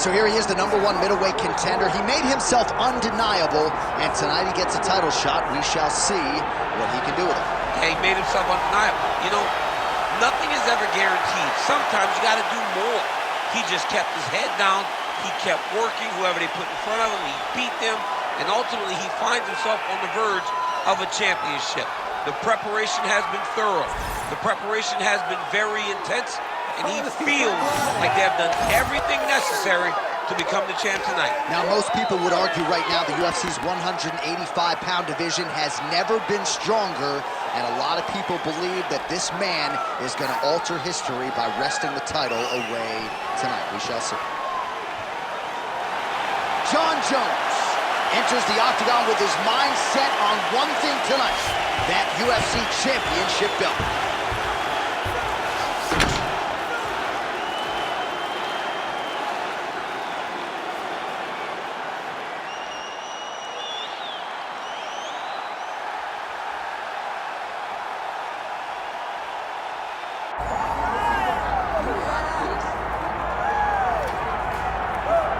So here he is, the #1 middleweight contender. He made himself undeniable, and tonight he gets a title shot. We shall see what he can do with it. Yeah, he made himself undeniable. You know, nothing is ever guaranteed. Sometimes you got to do more. He just kept his head down. He kept working. Whoever they put in front of him, he beat them. And ultimately, he finds himself on the verge of a championship. The preparation has been thorough. The preparation has been very intense. And he feels like they have done everything necessary to become the champ tonight. Now, most people would argue right now the UFC's 185-pound division has never been stronger, and a lot of people believe that this man is going to alter history by wresting the title away tonight. We shall see. Jon Jones enters the octagon with his mind set on one thing tonight, that UFC championship belt.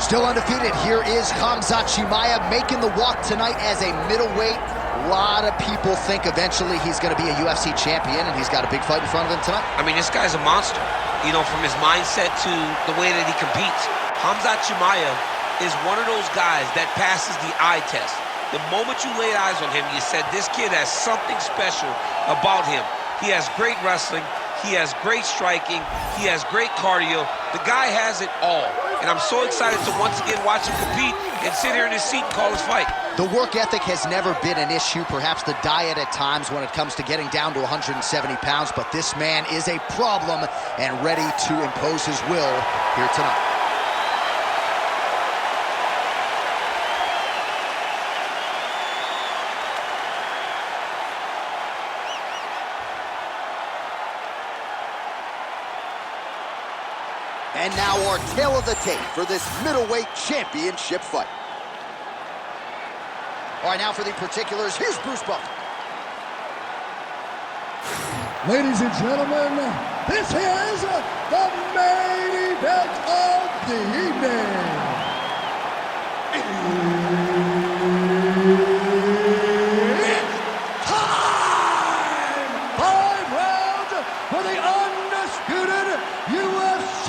Still undefeated, here is Khamzat Chimaev making the walk tonight as a middleweight. A lot of people think eventually he's going to be a UFC champion, and he's got a big fight in front of him tonight. I mean, this guy's a monster. You know, from his mindset to the way that he competes. Khamzat Chimaev is one of those guys that passes the eye test. The moment you laid eyes on him, you said, this kid has something special about him. He has great wrestling. He has great striking. He has great cardio. The guy has it all. And I'm so excited to once again watch him compete and sit here in his seat and call his fight. The work ethic has never been an issue, perhaps the diet at times when it comes to getting down to 170 pounds, but this man is a problem and ready to impose his will here tonight. And now our tale of the tape for this middleweight championship fight. All right, now for the particulars, here's Bruce Buffer. Ladies and gentlemen, this is the main event of the evening. It's time! 5 rounds for the undisputed UFC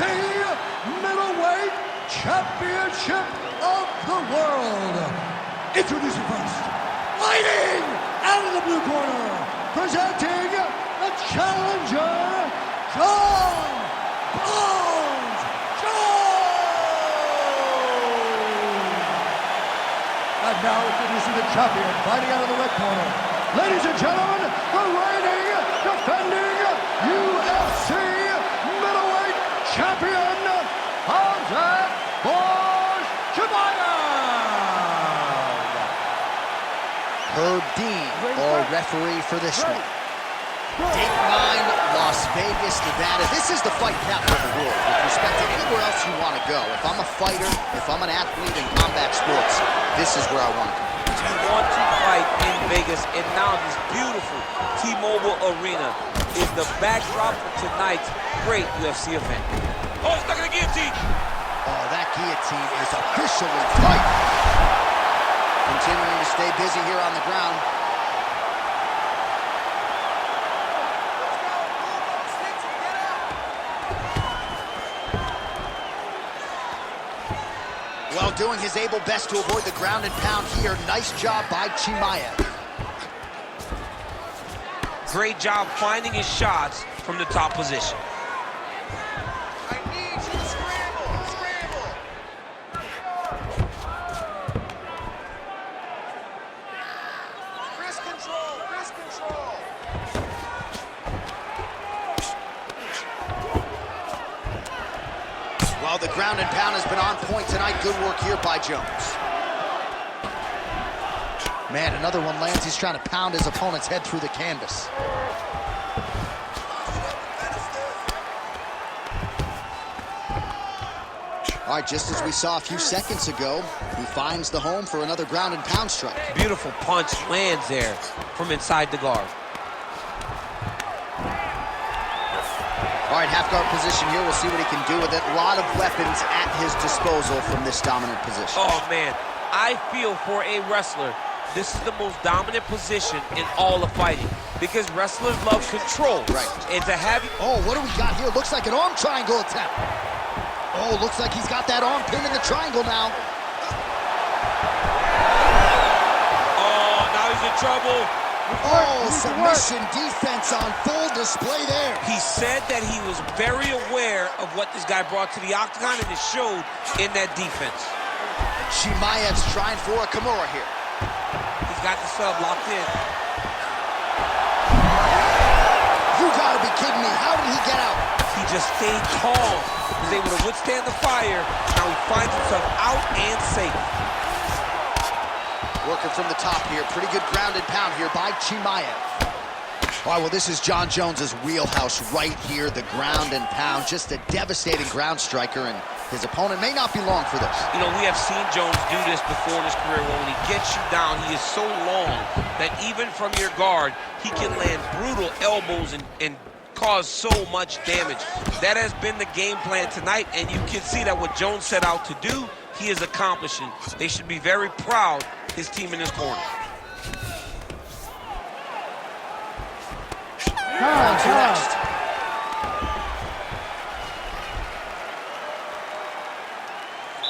middleweight championship of the world. Introducing first, fighting out of the blue corner, presenting the challenger, Jon Bones Jones. And now introducing the champion, fighting out of the red corner. Ladies and gentlemen, the reigning, defending UFC middleweight champion, Khamzat Chimaev. Herb Dean, our referee for this one. Date 9, Las Vegas, Nevada. This is the fight capital of the world with respect to anywhere else you want to go. If I'm a fighter, if I'm an athlete in combat sports, this is where I want to go. You want to fight in Vegas, and now this beautiful T-Mobile Arena is the backdrop for tonight's great UFC event. Oh, stuck in the guillotine. Oh, that guillotine is officially tight. Continuing to stay busy here on the ground. Well, doing his able best to avoid the ground and pound here. Nice job by Chimaev. Great job finding his shots from the top position. I need you to scramble, scramble. Wrist control, wrist control. Well, the ground and pound has been on point tonight. Good work here by Jones. Man, another one lands. He's trying to pound his opponent's head through the canvas. All right, just as we saw a few seconds ago, he finds the home for another ground and pound strike. Beautiful punch lands there from inside the guard. All All right, half guard position here. We'll see what he can do with it. A lot of weapons at his disposal from this dominant position. Oh, man. I feel for a wrestler, this is the most dominant position in all of fighting because wrestlers love control. Right. And to have... Oh, what do we got here? Looks like an arm triangle attempt. Oh, looks like he's got that arm pin in the triangle now. Oh, now he's in trouble. Oh, submission defense on full display there. He said that he was very aware of what this guy brought to the octagon, and it showed in that defense. Chimaev's trying for a Kimura here. He's got the sub locked in. You gotta be kidding me. How did he get out? He just stayed calm. He was able to withstand the fire. Now he finds himself out and safe. Working from the top here. Pretty good ground and pound here by Chimaev. All right, well, this is John Jones's wheelhouse right here, the ground and pound. Just a devastating ground striker, and his opponent may not be long for this. You know, we have seen Jones do this before in his career, where when he gets you down, he is so long that even from your guard, he can land brutal elbows and cause so much damage. That has been the game plan tonight, and you can see that what Jones set out to do, he is accomplishing. They should be very proud, his team in his corner. On to next.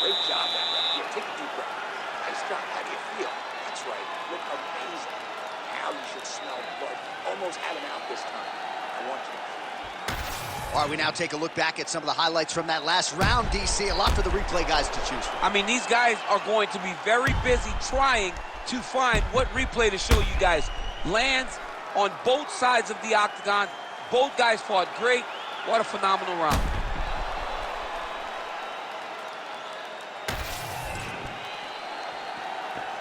Great job, that right here. Take a deep breath. Nice job. How do you feel? That's right. You look amazing. Now you should smell blood. Almost had him out this time. I want you to. All right, we now take a look back at some of the highlights from that last round, DC. A lot for the replay guys to choose from. I mean, these guys are going to be very busy trying to find what replay to show you guys. Lands on both sides of the octagon. Both guys fought great. What a phenomenal round.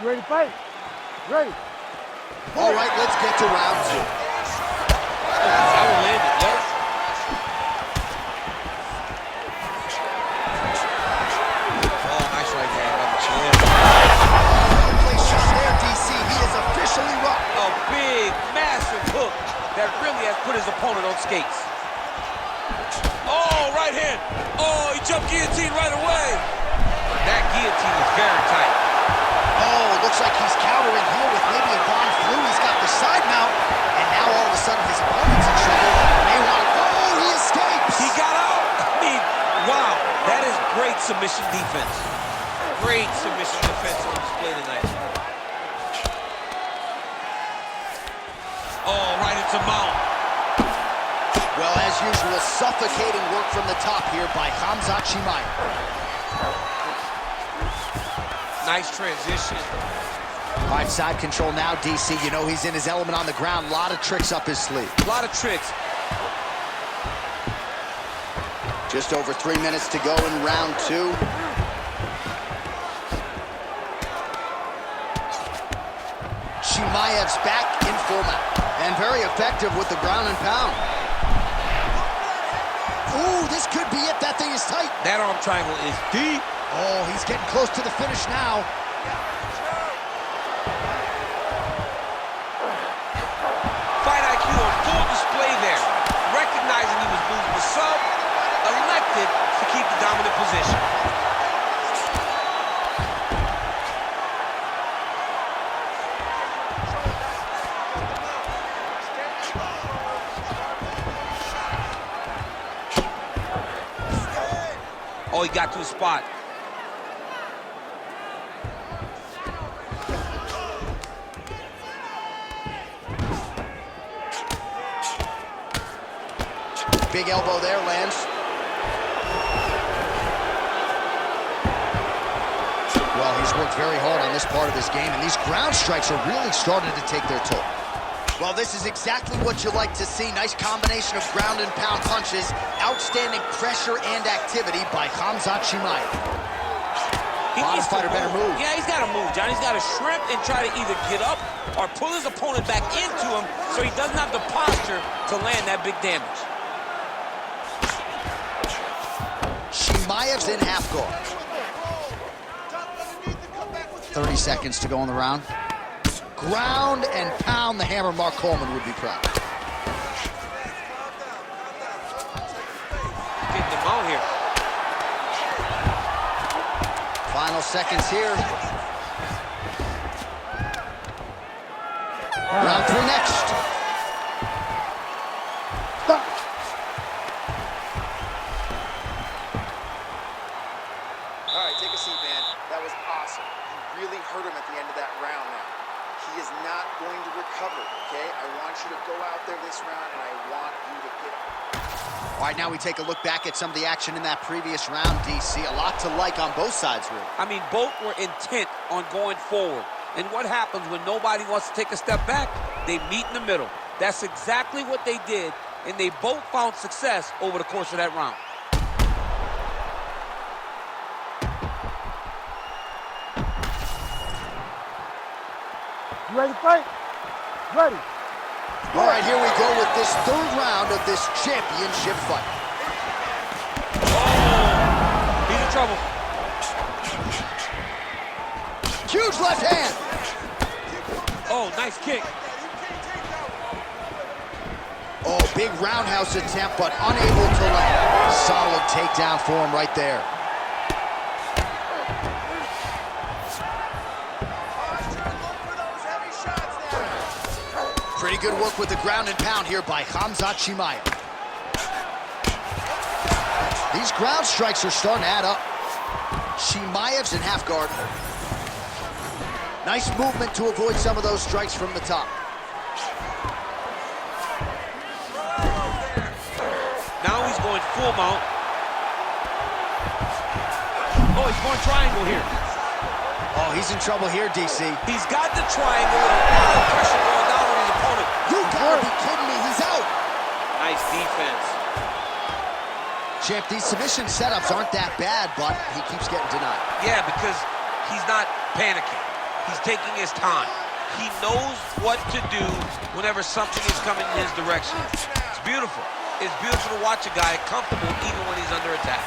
You ready to fight? Ready. All right, let's get to round two. That one landed, yes. Oh, nice right hand on the chin. No place shot there, DC. He is officially rocked. A big, massive hook that really has put his opponent on skates. Oh, right hand. Oh, he jumped guillotine right away. That guillotine is very tight. Oh, looks like he's countering here with maybe a Von Flu. He's got the side mount, and now all of a sudden his opponent's in trouble. May want. Oh, he escapes. He got out. I mean, wow, that is great submission defense. Great submission defense on display tonight. Oh, right into mount. Well, as usual, suffocating work from the top here by Khamzat Chimaev. Nice transition. All right, side control now, DC. You know he's in his element on the ground. A lot of tricks up his sleeve. A lot of tricks. Just over 3 minutes to go in round two. Chimaev's back in full mount. And very effective with the ground and pound. Ooh, this could be it. That thing is tight. That arm triangle is deep. Oh, he's getting close to the finish now. Fight IQ on full display there. Recognizing he was losing the sub, elected to keep the dominant position. Oh, he got to his spot. Big elbow there, lands. Well, he's worked very hard on this part of his game, and these ground strikes are really starting to take their toll. Well, this is exactly what you like to see. Nice combination of ground and pound punches. Outstanding pressure and activity by Khamzat Chimaev. Bottom fighter better move. Yeah, he's got to move, John. He's got to shrimp and try to either get up or pull his opponent back into him so he doesn't have the posture to land that big damage. Chimaev's in half guard. 30 seconds to go in the round. Ground and pound. The hammer Mark Coleman would be proud. Final seconds here. Round 3 next. Stop. All right, take a seat, man. That was awesome. You really hurt him at the end of that round now. He is not going to recover, okay? I want you to go out there this round, and I want you to get up. All right, now we take a look back at some of the action in that previous round, DC. A lot to like on both sides, really. I mean, both were intent on going forward. And what happens when nobody wants to take a step back? They meet in the middle. That's exactly what they did, and they both found success over the course of that round. You ready to fight? Ready. All right, here we go with this 3rd round of this championship fight. Oh, he's in trouble. Huge left hand. Oh, nice kick. Oh, big roundhouse attempt, but unable to land. Solid takedown for him right there. Pretty good work with the ground and pound here by Khamzat Chimaev. These ground strikes are starting to add up. Chimaev's in half guard. Nice movement to avoid some of those strikes from the top. Now he's going full mount. Oh, he's going triangle here. Oh, he's in trouble here, DC. He's got the triangle with a lot of pressure going down on his opponent. You gotta be kidding me, he's out. Nice defense. Champ, these submission setups aren't that bad, but he keeps getting denied. Yeah, because he's not panicking. He's taking his time. He knows what to do whenever something is coming in his direction. It's beautiful. It's beautiful to watch a guy comfortable even when he's under attack.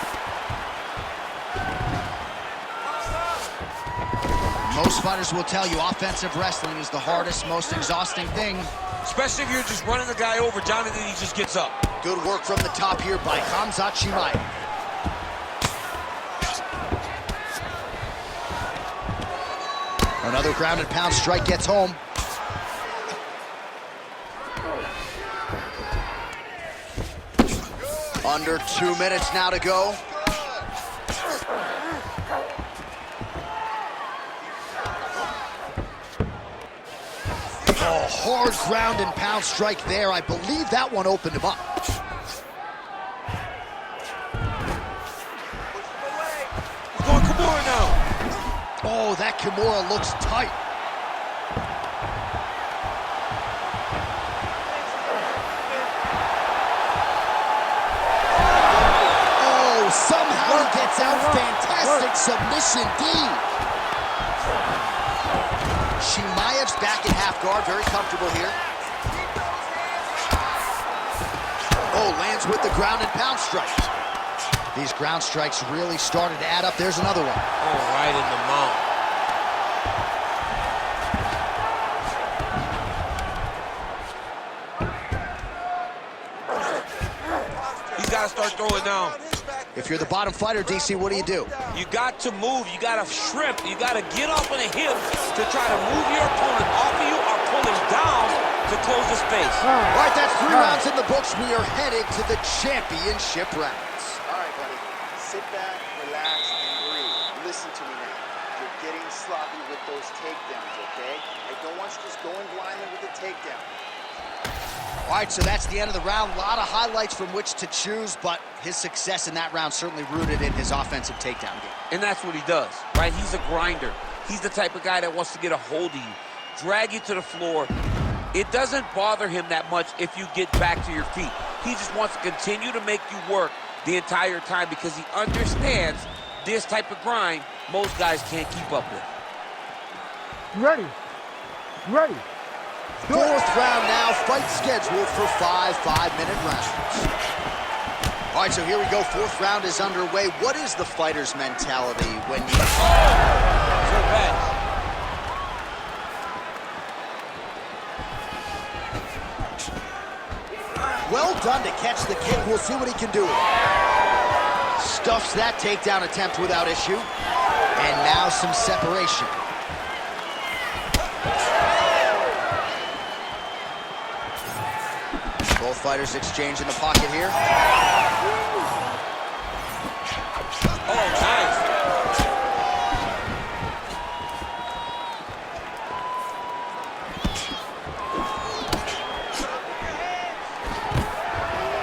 Most fighters will tell you offensive wrestling is the hardest, most exhausting thing. Especially if you're just running the guy over, Jonathan, he just gets up. Good work from the top here by Khamzat Chimaev. Another ground and pound strike gets home. Under 2 minutes now to go. Oh, hard ground and pound strike there. I believe that one opened him up. He's going Kimura now. Oh, that Kimura looks tight. Oh, somehow he gets out. Fantastic submission D. Chimaev's back in half guard, very comfortable here. Oh, lands with the ground and pound strike. These ground strikes really started to add up. There's another one. Oh, right in the mount. He's got to start throwing now. If you're the bottom fighter, DC, what do? You got to move. You got to shrimp. You got to get up on a hip to try to move your opponent off of you or pull him down to close the space. All right, that's 3 rounds in the books. We are headed to the championship rounds. All right, buddy. Sit back, relax, and breathe. Listen to me now. You're getting sloppy with those takedowns, okay? I don't want you just going blindly with the takedown. All right, so that's the end of the round. A lot of highlights from which to choose, but his success in that round certainly rooted in his offensive takedown game. And that's what he does, right? He's a grinder. He's the type of guy that wants to get a hold of you, drag you to the floor. It doesn't bother him that much if you get back to your feet. He just wants to continue to make you work the entire time because he understands this type of grind most guys can't keep up with. You ready? You ready? 4th round now, fight scheduled for 5 5-minute rounds. All right, so here we go. 4th round is underway. What is the fighter's mentality when you... So bad. Well done to catch the kick. We'll see what he can do. Stuffs that takedown attempt without issue. And now some separation. Both fighters exchange in the pocket here. Oh, nice.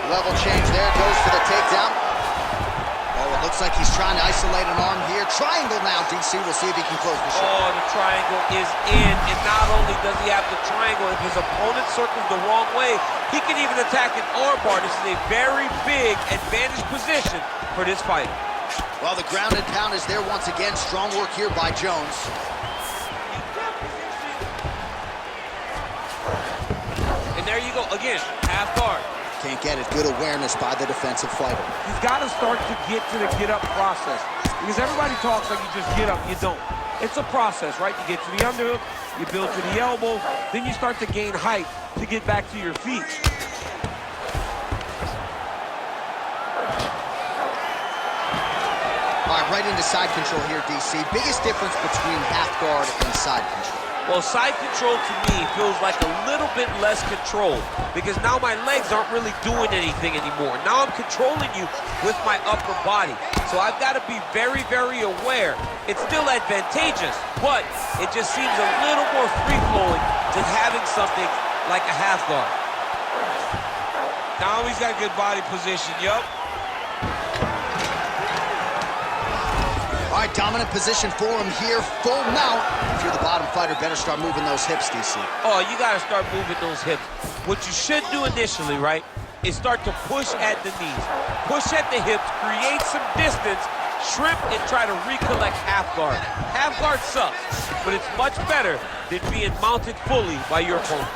Level change there, goes for the takedown. Oh, it looks like he's trying to isolate an arm here. Triangle now, DC. We'll see if he can close the shot. Oh, the triangle is in. And not only does he have the triangle, if his opponent circles the wrong way, he can even attack an arm bar. This is a very big advantage position for this fight. Well, the ground and pound is there once again. Strong work here by Jones. And there you go, again, half guard. Can't get it. Good awareness by the defensive fighter. He's got to start to get to the get-up process. Because everybody talks like you just get up. You don't. It's a process, right? You get to the underhook, you build to the elbow, then you start to gain height to get back to your feet. All right, right into side control here, DC. Biggest difference between half guard and side control. Well, side control to me feels like a little bit less control because now my legs aren't really doing anything anymore. Now I'm controlling you with my upper body. So I've got to be very, very aware. It's still advantageous, but it just seems a little more free-flowing than having something like a half guard. Now he's got good body position, yup. All right, dominant position for him here, full mount. If you're the bottom fighter, better start moving those hips, DC. Oh, you got to start moving those hips. What you should do initially, right, is start to push at the knees. Push at the hips, create some distance, shrimp, and try to recollect half guard. Half guard sucks, but it's much better than being mounted fully by your opponent.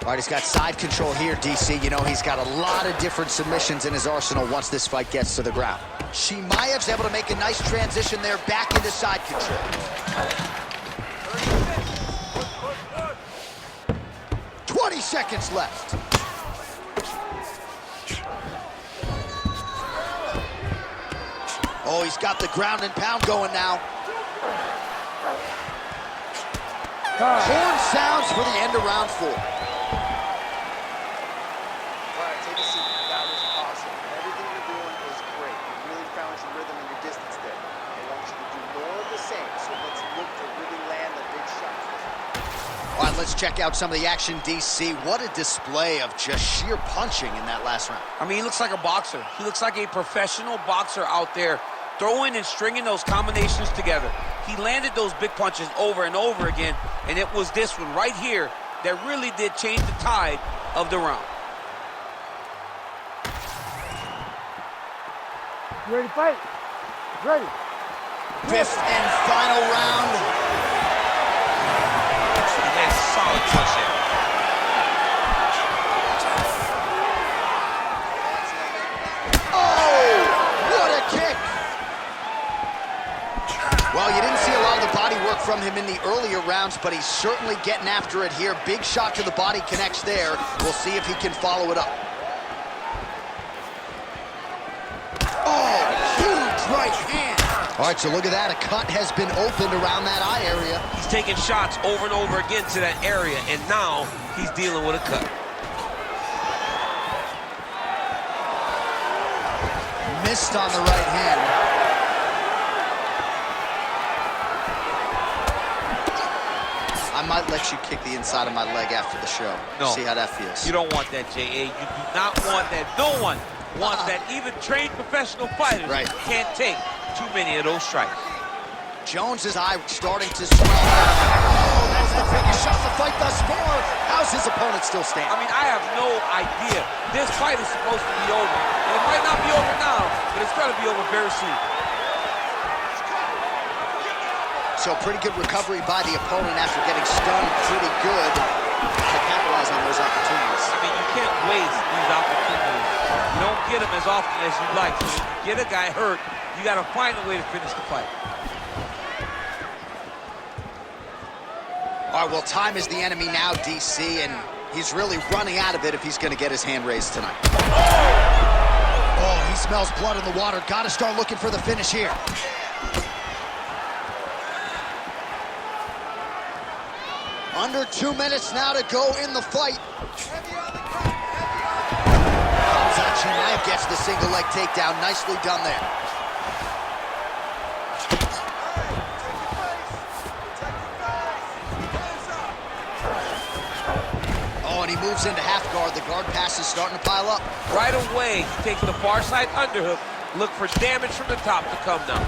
All right, he's got side control here, DC. You know, he's got a lot of different submissions in his arsenal once this fight gets to the ground. Chimaev's able to make a nice transition there back into side control. 20 seconds left. Oh, he's got the ground and pound going now. Horn sounds for the end of round 4. All right, let's check out some of the action, DC. What a display of just sheer punching in that last round. I mean, he looks like a boxer. He looks like a professional boxer out there throwing and stringing those combinations together. He landed those big punches over and over again, and it was this one right here that really did change the tide of the round. You ready to fight? Ready. Fifth and final round. Solid punch there. Oh, what a kick. Well, you didn't see a lot of the body work from him in the earlier rounds, but he's certainly getting after it here. Big shot to the body connects there. We'll see if he can follow it up. Oh, huge right hand. All right, so look at that. A cut has been opened around that eye area. He's taking shots over and over again to that area, and now he's dealing with a cut. Missed on the right hand. I might let you kick the inside of my leg after the show. No. See how that feels. You don't want that, J.A. You do not want that. No one wants that. Even trained professional fighters can't take too many of those strikes. Jones's eye starting to swell out. Oh, that's the biggest shot of the fight thus far. How's his opponent still standing? I mean, I have no idea. This fight is supposed to be over. And it might not be over now, but it's going to be over very soon. So pretty good recovery by the opponent after getting stunned pretty good to capitalize on those opportunities. I mean, you can't waste these opportunities. You don't get them as often as you'd like. So if you get a guy hurt, you got to find a way to finish the fight. All right, well, time is the enemy now, DC, and he's really running out of it if he's going to get his hand raised tonight. Oh, He smells blood in the water. Got to start looking for the finish here. Under 2 minutes now to go in the fight. Khamzat Chimaev gets the single leg takedown. Nicely done there. Oh, and he moves into half guard. The guard pass is starting to pile up. Right away, he takes the far side underhook. Look for damage from the top to come now.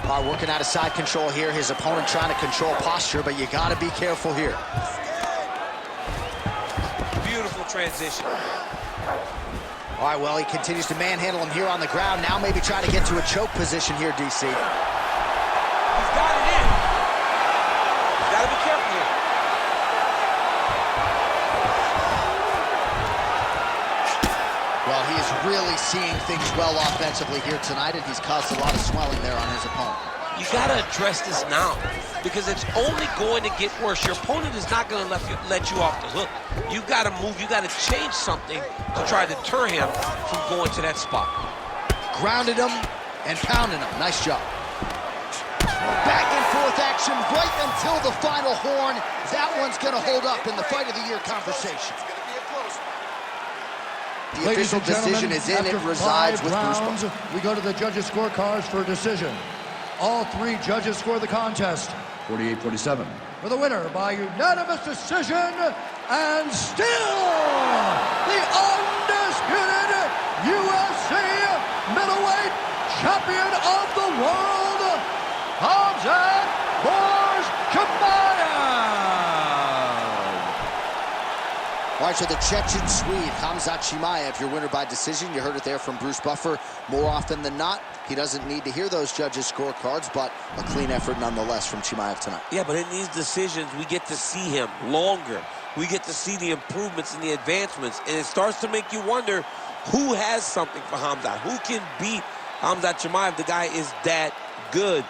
All right, working out of side control here. His opponent trying to control posture, but you got to be careful here. Beautiful transition. All right, well, he continues to manhandle him here on the ground. Now maybe try to get to a choke position here, DC. He's got it in. He's got to be careful here. Well, he is really seeing things well offensively here tonight, and he's caused a lot of swelling there on his opponent. You got to address this now because it's only going to get worse. Your opponent is not going to let you off the hook. You got to move. You got to change something to try to deter him from going to that spot. Grounded him and pounded him. Nice job. Back and forth action right until the final horn. That one's going to hold up in the fight of the year conversation. The official decision is in. It resides with Bruce Buffer. We go to the judges' scorecards for a decision. All three judges score the contest 48-47. For the winner by unanimous decision, and still the undisputed UFC middleweight champion of the world, Khamzat Chimaev. All right, so the Chechen Swede, Khamzat Chimaev, your winner by decision. You heard it there from Bruce Buffer. More often than not, he doesn't need to hear those judges' scorecards, but a clean effort nonetheless from Chimaev tonight. Yeah, but in these decisions, we get to see him longer. We get to see the improvements and the advancements, and it starts to make you wonder who has something for Khamzat. Who can beat Khamzat Chimaev? The guy is that good.